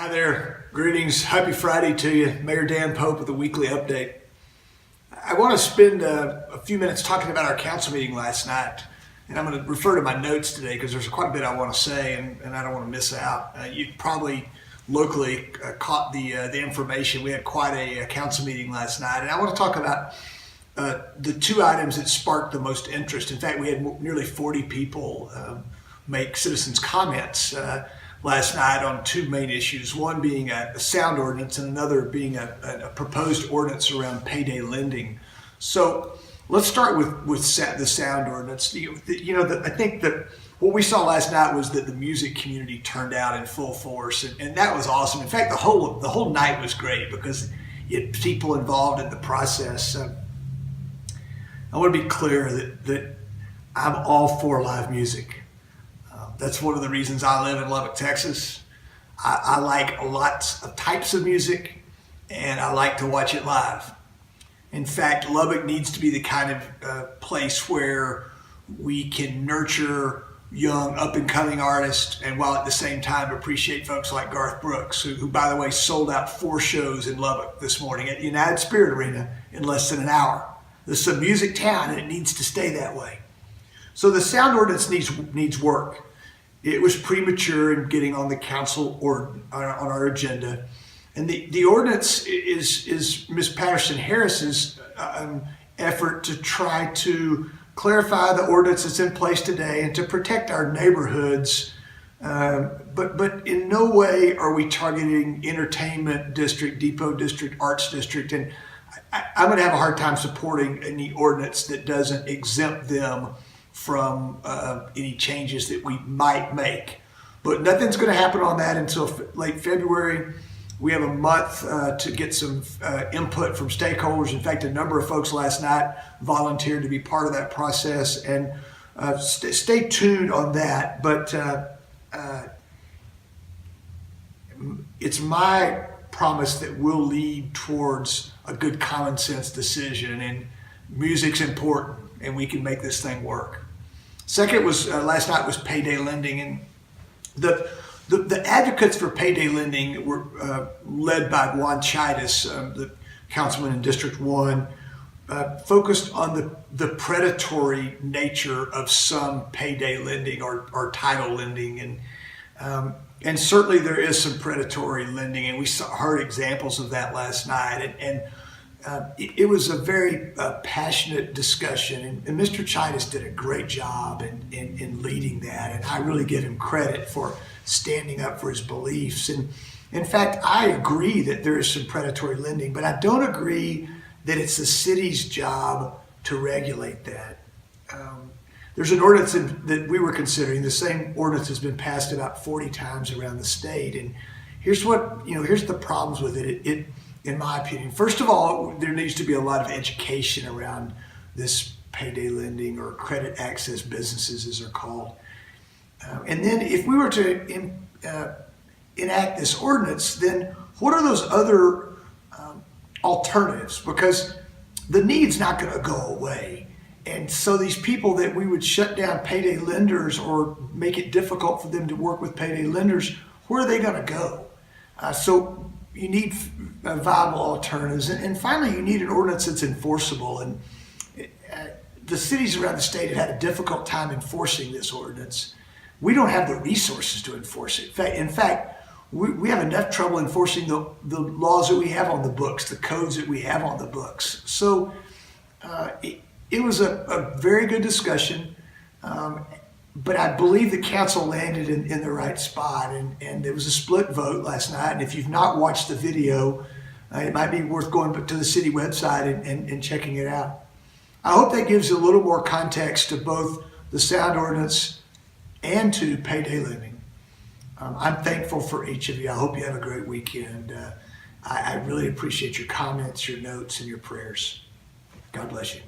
Hi there, greetings, happy Friday to you. Mayor Dan Pope with a weekly update. I want to spend a few minutes talking about our council meeting last night, and I'm going to refer to my notes today because there's quite a bit I want to say, and I don't want to miss out. You probably locally caught the information. We had quite a council meeting last night, and I want to talk about the two items that sparked the most interest. In fact, we had nearly 40 people make citizens' comments last night on two main issues, one being a sound ordinance and another being a proposed ordinance around payday lending. So let's start with the sound ordinance. I think that what we saw last night was that the music community turned out in full force, and that was awesome. In fact, the whole night was great because you had people involved in the process. I want to be clear that I'm all for live music. That's one of the reasons I live in Lubbock, Texas. I like lots of types of music, and I like to watch it live. In fact, Lubbock needs to be the kind of place where we can nurture young, up-and-coming artists, and while at the same time appreciate folks like Garth Brooks, who by the way, sold out 4 shows in Lubbock this morning at United Spirit Arena in less than an hour. This is a music town, and it needs to stay that way. So the sound ordinance needs work. It was premature in getting on the council or on our agenda. And the ordinance is Ms. Patterson-Harris's effort to try to clarify the ordinance that's in place today and to protect our neighborhoods. But in no way are we targeting entertainment district, depot district, arts district. And I'm going to have a hard time supporting any ordinance that doesn't exempt them from any changes that we might make. But nothing's going to happen on that until late February. We have a month to get some input from stakeholders. In fact, a number of folks last night volunteered to be part of that process, and stay tuned on that. But it's my promise that we'll lead towards a good common sense decision, and music's important, and we can make this thing work. Second was last night was payday lending, and the advocates for payday lending were led by Juan Chaitis, the councilman in District 1, focused on the predatory nature of some payday lending or title lending, and certainly there is some predatory lending, and we heard examples of that last night, and it was a very passionate discussion, and Mr. Chaitis did a great job in leading that, and I really give him credit for standing up for his beliefs. And in fact, I agree that there is some predatory lending, but I don't agree that it's the city's job to regulate that. There's an ordinance that we were considering. The same ordinance has been passed about 40 times around the state, and here's the problems with it. In my opinion, first of all, there needs to be a lot of education around this payday lending or credit access businesses, as they're called. And then if we were to enact this ordinance, then what are those other alternatives? Because the need's not going to go away. And so these people that we would shut down payday lenders or make it difficult for them to work with payday lenders, where are they going to go? So you need viable alternatives. And finally, you need an ordinance that's enforceable. And the cities around the state have had a difficult time enforcing this ordinance. We don't have the resources to enforce it. In fact, we have enough trouble enforcing the laws that we have on the books, the codes that we have on the books. So it was a very good discussion. But I believe the council landed in the right spot, and it was a split vote last night. And if you've not watched the video, it might be worth going to the city website and checking it out. I hope that gives a little more context to both the sound ordinance and to payday lending. I'm thankful for each of you. I hope you have a great weekend. I really appreciate your comments, your notes, and your prayers. God bless you.